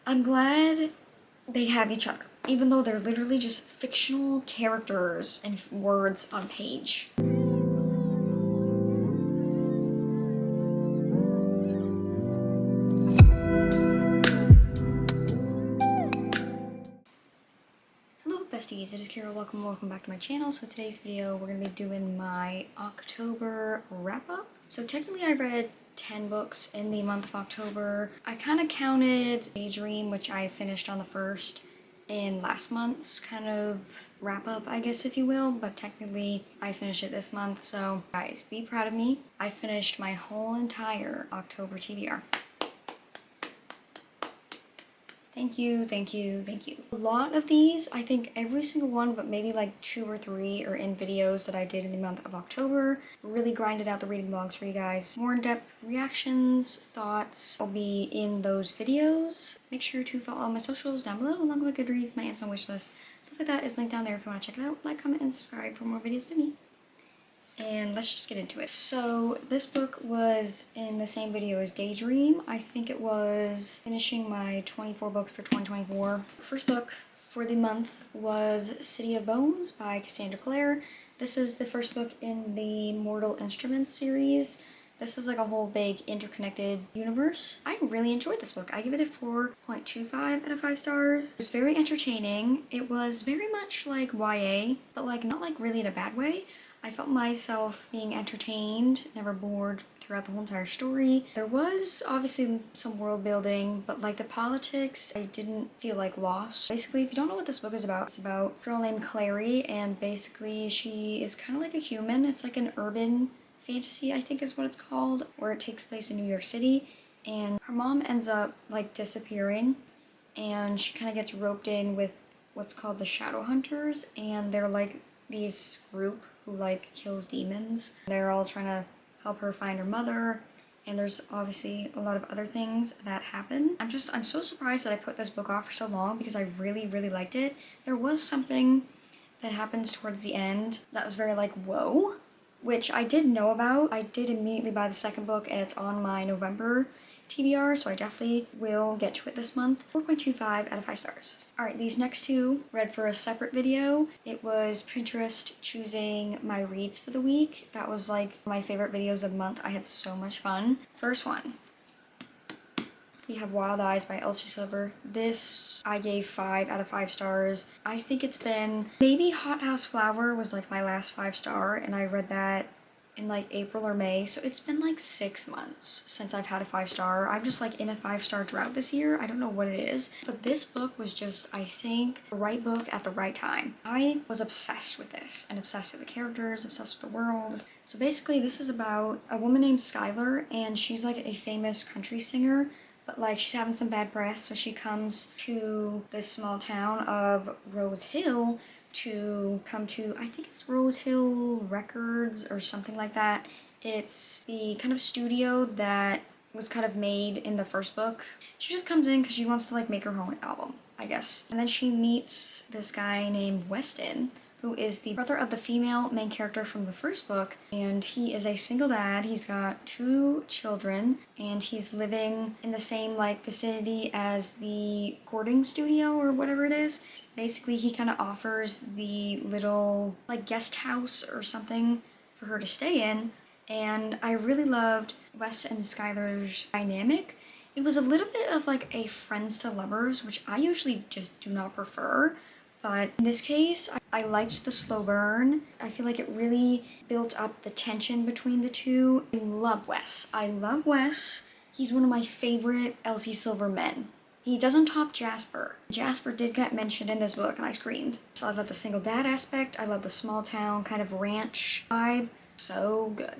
I'm glad they have each other, even though they're literally just fictional characters and words on page. Hello besties, it is Keira. Welcome back to my channel. So today's video we're going to be doing my October wrap-up. So technically I read 10 books in the month of October. I kind of counted Daydream, which I finished on the 1st, in last month's kind of wrap-up, I guess, if you will, but technically I finished it this month. So guys, be proud of me. I finished my whole entire October TBR. Thank you, thank you, thank you. A lot of these, I think every single one, but maybe like 2 or 3 are in videos that I did in the month of October. Really grinded out the reading vlogs for you guys. More in-depth reactions, thoughts will be in those videos. Make sure to follow all my socials down below, along with my Goodreads, my Amazon wishlist. Stuff like that is linked down there if you want to check it out. Like, comment, and subscribe for more videos by me. And let's just get into it. So this book was in the same video as Daydream. I think it was finishing my 24 books for 2024. First book for the month was City of Bones by Cassandra Clare. This is the first book in the Mortal Instruments series. This is like a whole big interconnected universe. I really enjoyed this book. I give it a 4.25 out of 5 stars. It was very entertaining. It was very much like YA, but like not like really in a bad way. I felt myself being entertained, never bored throughout the whole entire story. There was obviously some world building, but like the politics, I didn't feel like lost. Basically, if you don't know what this book is about, it's about a girl named Clary, and basically she is kind of like a human. It's like an urban fantasy, I think is what it's called, where it takes place in New York City, and her mom ends up like disappearing, and she kind of gets roped in with what's called the Shadow Hunters, and they're like these group who like kills demons. They're all trying to help her find her mother, and there's obviously a lot of other things that happen. I'm so surprised that I put this book off for so long because I really liked it. There was something that happens towards the end that was very like whoa, which I did know about. I did immediately buy the second book, and it's on my November TBR, so I definitely will get to it this month. 4.25 out of 5 stars. Alright, these next two read for a separate video. It was Pinterest choosing my reads for the week. That was like my favorite videos of the month. I had so much fun. First one, we have Wild Eyes by Elsie Silver. This I gave 5 out of 5 stars. I think it's been, maybe Hothouse Flower was like my last 5-star, and I read that in like April or May, so it's been like 6 months since I've had a 5-star. I'm just like in a 5-star drought this year. I don't know what it is, but this book was just, I think, the right book at the right time. I was obsessed with this, and obsessed with the characters, obsessed with the world. So basically this is about a woman named Skylar, and she's like a famous country singer, but like she's having some bad press, so she comes to this small town of Rose Hill to come to, I think it's Rose Hill Records or something like that. It's the kind of studio that was kind of made in the first book. She just comes in because she wants to like make her own album, I guess. And then she meets this guy named Weston, who is the brother of the female main character from the first book, and he is a single dad. He's got 2 children, and he's living in the same like vicinity as the recording studio or whatever it is. Basically, he kind of offers the little like guest house or something for her to stay in, and I really loved Wes and Skylar's dynamic. It was a little bit of like a friends to lovers, which I usually just do not prefer. But in this case, I liked the slow burn. I feel like it really built up the tension between the two. I love Wes. I love Wes. He's one of my favorite Elsie Silver men. He doesn't top Jasper. Jasper did get mentioned in this book, and I screamed. So I love the single dad aspect. I love the small town kind of ranch vibe. So good.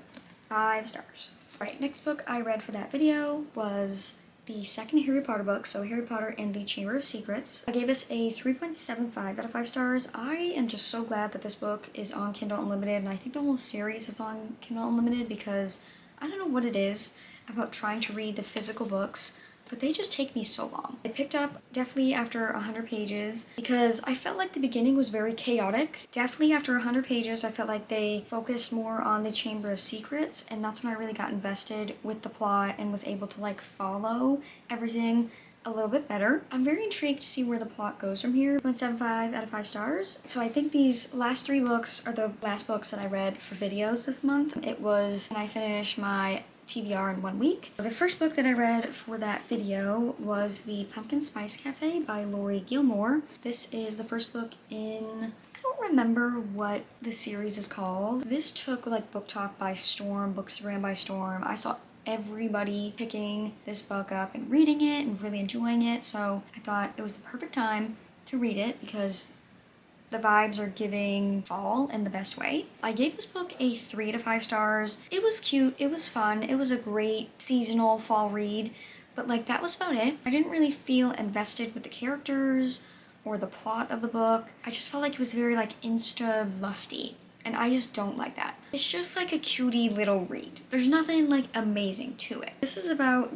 5 stars. Alright, next book I read for that video was the second Harry Potter book, so Harry Potter and the Chamber of Secrets. I gave this a 3.75 out of 5 stars. I am just so glad that this book is on Kindle Unlimited, and I think the whole series is on Kindle Unlimited because I don't know what it is about trying to read the physical books, but they just take me so long. I picked up definitely after 100 pages because I felt like the beginning was very chaotic. Definitely after 100 pages, I felt like they focused more on the Chamber of Secrets, and that's when I really got invested with the plot and was able to like follow everything. a little bit better. I'm very intrigued to see where the plot goes from here. 0.75 out of 5 stars. So I think these last 3 books are the last books that I read for videos this month. It was, and I finished my TBR in 1 week. The first book that I read for that video was The Pumpkin Spice Cafe by Lori Gilmore. This is the first book in, I don't remember what the series is called. This took like Book Talk by storm, Bookstagram by storm. I saw everybody picking this book up and reading it and really enjoying it, so I thought it was the perfect time to read it because the vibes are giving fall in the best way. I gave this book a 3 to 5 stars. It was cute, it was fun, it was a great seasonal fall read, but like that was about it. I didn't really feel invested with the characters or the plot of the book. I just felt like it was very like insta-lusty. And I just don't like that. It's just like a cutie little read. There's nothing like amazing to it. This is about,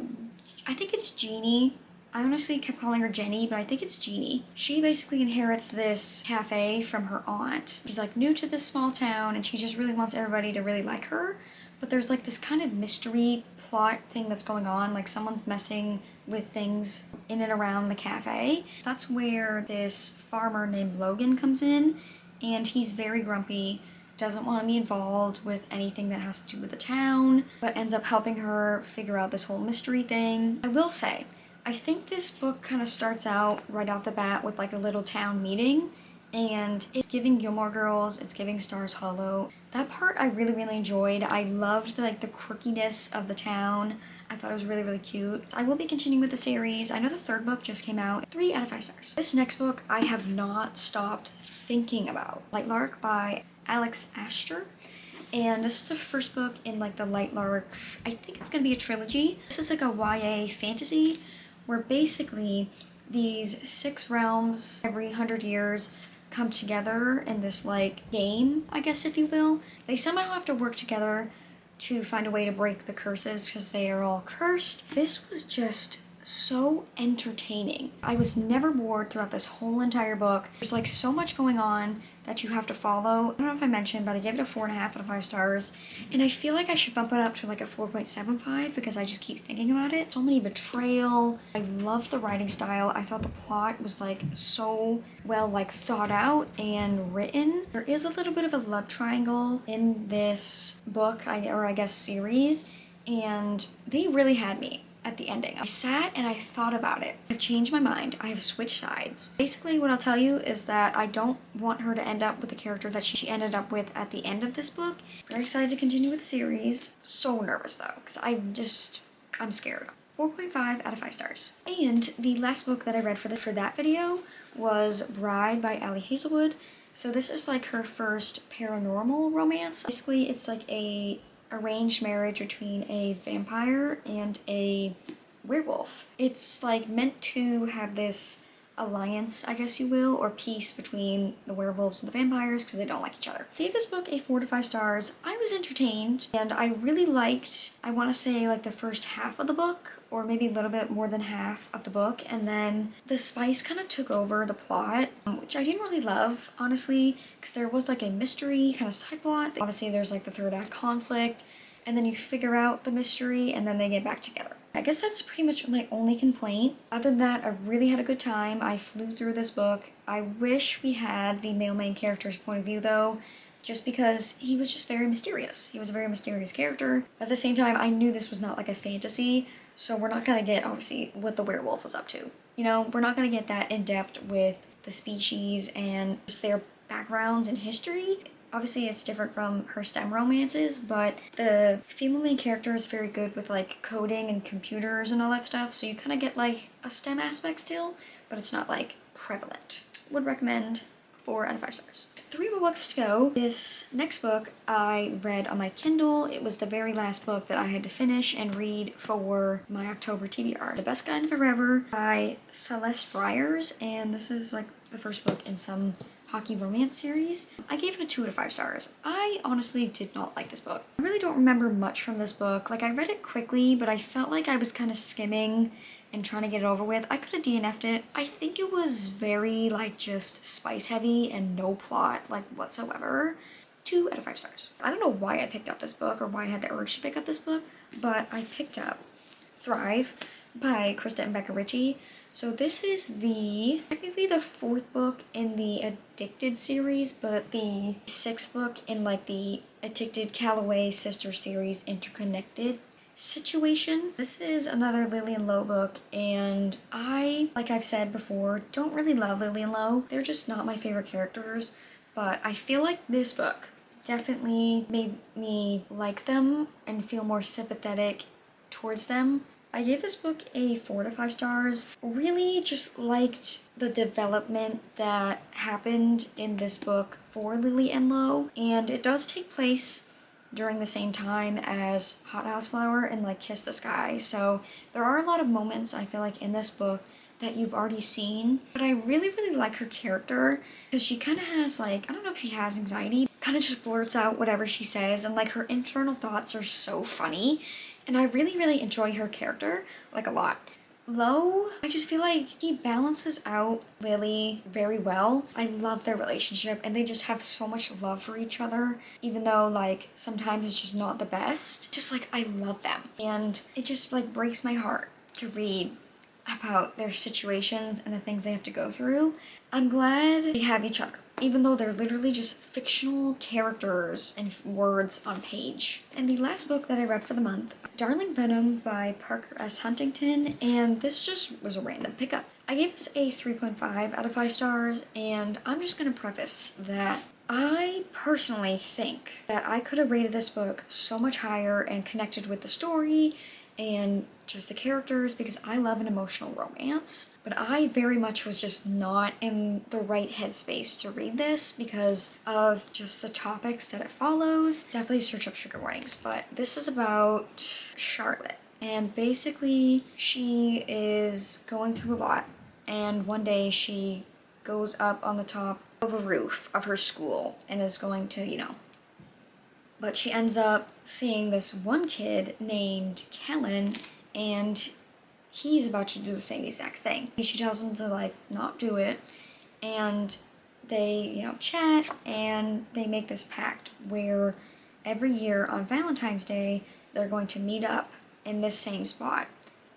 I think it's Jeannie. I honestly kept calling her Jenny, but I think it's Jeannie. She basically inherits this cafe from her aunt. She's like new to this small town and she just really wants everybody to really like her. But there's like this kind of mystery plot thing that's going on, like someone's messing with things in and around the cafe. That's where this farmer named Logan comes in, and he's very grumpy, doesn't want to be involved with anything that has to do with the town, but ends up helping her figure out this whole mystery thing. I will say, I think this book kind of starts out right off the bat with like a little town meeting, and it's giving Gilmore Girls, it's giving Stars Hollow. That part I really, really enjoyed. I loved like the quirkiness of the town. I thought it was really, really cute. I will be continuing with the series. I know the 3rd book just came out. 3 out of 5 stars. This next book I have not stopped thinking about. Lark by Alex Astor, and this is the first book in like the Lark. I think it's gonna be a trilogy. This is like a YA fantasy where basically these 6 realms every 100 years come together in this like game, I guess if you will. They somehow have to work together to find a way to break the curses because they are all cursed. This was just so entertaining. I was never bored throughout this whole entire book. There's like so much going on that you have to follow. I don't know if I mentioned, but I gave it a 4.5 out of 5 stars. And I feel like I should bump it up to like a 4.75 because I just keep thinking about it. So many betrayal. I love the writing style. I thought the plot was like so well like thought out and written. There is a little bit of a love triangle in this book, or I guess series, and they really had me at the ending. I sat and I thought about it. I've changed my mind. I have switched sides. Basically what I'll tell you is that I don't want her to end up with the character that she ended up with at the end of this book. Very excited to continue with the series. So nervous though, because I'm scared. 4.5 out of 5 stars. And the last book that I read for that video was Bride by Ali Hazelwood. So this is like her first paranormal romance. Basically it's like a arranged marriage between a vampire and a werewolf. It's like meant to have this alliance, I guess you will, or peace between the werewolves and the vampires because they don't like each other. I gave this book a 4 to 5 stars. I was entertained and I really liked, I want to say like the first half of the book, or maybe a little bit more than half of the book, and then the spice kind of took over the plot, which I didn't really love, honestly, because there was like a mystery kind of side plot. Obviously there's like the 3rd act conflict, and then you figure out the mystery and then they get back together. I guess that's pretty much my only complaint. Other than that, I really had a good time. I flew through this book. I wish we had the male main character's point of view though, just because he was just very mysterious. He was a very mysterious character. At the same time, I knew this was not like a fantasy, so we're not gonna get, obviously, what the werewolf was up to. You know, we're not gonna get that in depth with the species and just their backgrounds and history. Obviously, it's different from her STEM romances, but the female main character is very good with like coding and computers and all that stuff, so you kind of get like a STEM aspect still, but it's not like prevalent. Would recommend. 4 out of 5 stars. 3 more books to go. This next book I read on my Kindle. It was the very last book that I had to finish and read for my October TBR. The Best Guide Forever by Celeste Byers, and this is like the first book in some hockey romance series. I gave it a 2 out of 5 stars. I honestly did not like this book. I really don't remember much from this book. Like, I read it quickly, but I felt like I was kind of skimming and trying to get it over with. I could have DNF'd it. I think it was very like just spice heavy and no plot like whatsoever. 2 out of 5 stars. I don't know why I picked up this book or why I had the urge to pick up this book, but I picked up Thrive by Krista and Becca Ritchie. So this is technically the 4th book in the Addicted series, but the 6th book in like the Addicted Calloway Sister series interconnected situation. This is another Lily and Low book, and I, like I've said before, don't really love Lily and Low. They're just not my favorite characters, but I feel like this book definitely made me like them and feel more sympathetic towards them. I gave this book a 4 to 5 stars. Really just liked the development that happened in this book for Lily and Low, and it does take place during the same time as Hothouse Flower and like Kiss the Sky, so there are a lot of moments I feel like in this book that you've already seen, but I really like her character because she kind of has like, I don't know if she has anxiety, kind of just blurts out whatever she says, and like her internal thoughts are so funny, and I really enjoy her character like a lot. Low, I just feel like he balances out Lily very well. I love their relationship and they just have so much love for each other, even though like sometimes it's just not the best. Just like I love them, and it just like breaks my heart to read about their situations and the things they have to go through. I'm glad they have each other, even though they're literally just fictional characters and words on page. And the last book that I read for the month, Darling Venom by Parker S. Huntington, and this just was a random pickup. I gave this a 3.5 out of 5 stars, and I'm just gonna preface that I personally think that I could have rated this book so much higher and connected with the story and just the characters because I love an emotional romance. But I very much was just not in the right headspace to read this because of just the topics that it follows. Definitely search up trigger warnings, but this is about Charlotte. And basically she is going through a lot, and one day she goes up on the top of a roof of her school and is going to, but she ends up seeing this one kid named Kellen, and he's about to do the same exact thing. She tells him to like not do it, and they, chat, and they make this pact where every year on Valentine's Day they're going to meet up in this same spot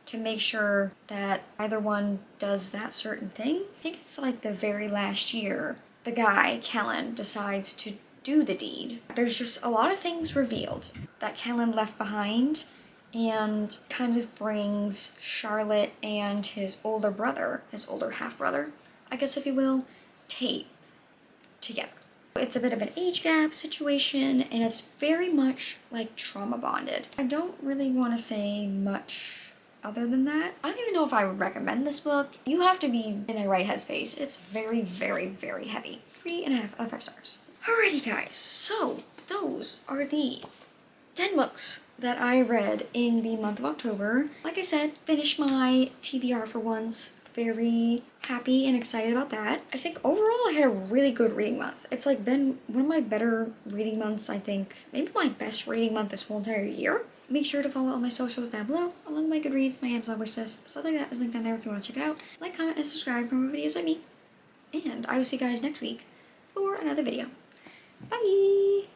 to make sure that either one does that certain thing. I think it's like the very last year the guy, Kellen, decides to do the deed. There's just a lot of things revealed that Kellen left behind, and kind of brings Charlotte and his older half-brother, I guess if you will, Tate, together. It's a bit of an age gap situation, and it's very much like trauma bonded. I don't really want to say much other than that. I don't even know if I would recommend this book. You have to be in the right headspace. It's very heavy. 3.5 out of 5 stars. Alrighty guys, so those are the 10 books that I read in the month of October. Like I said, finished my TBR for once. Very happy and excited about that. I think overall I had a really good reading month. It's like been one of my better reading months, I think. Maybe my best reading month this whole entire year. Make sure to follow all my socials down below, along with my Goodreads, my Amazon wishlist, stuff like that is linked down there if you want to check it out. Like, comment, and subscribe for more videos by me. And I will see you guys next week for another video. Bye!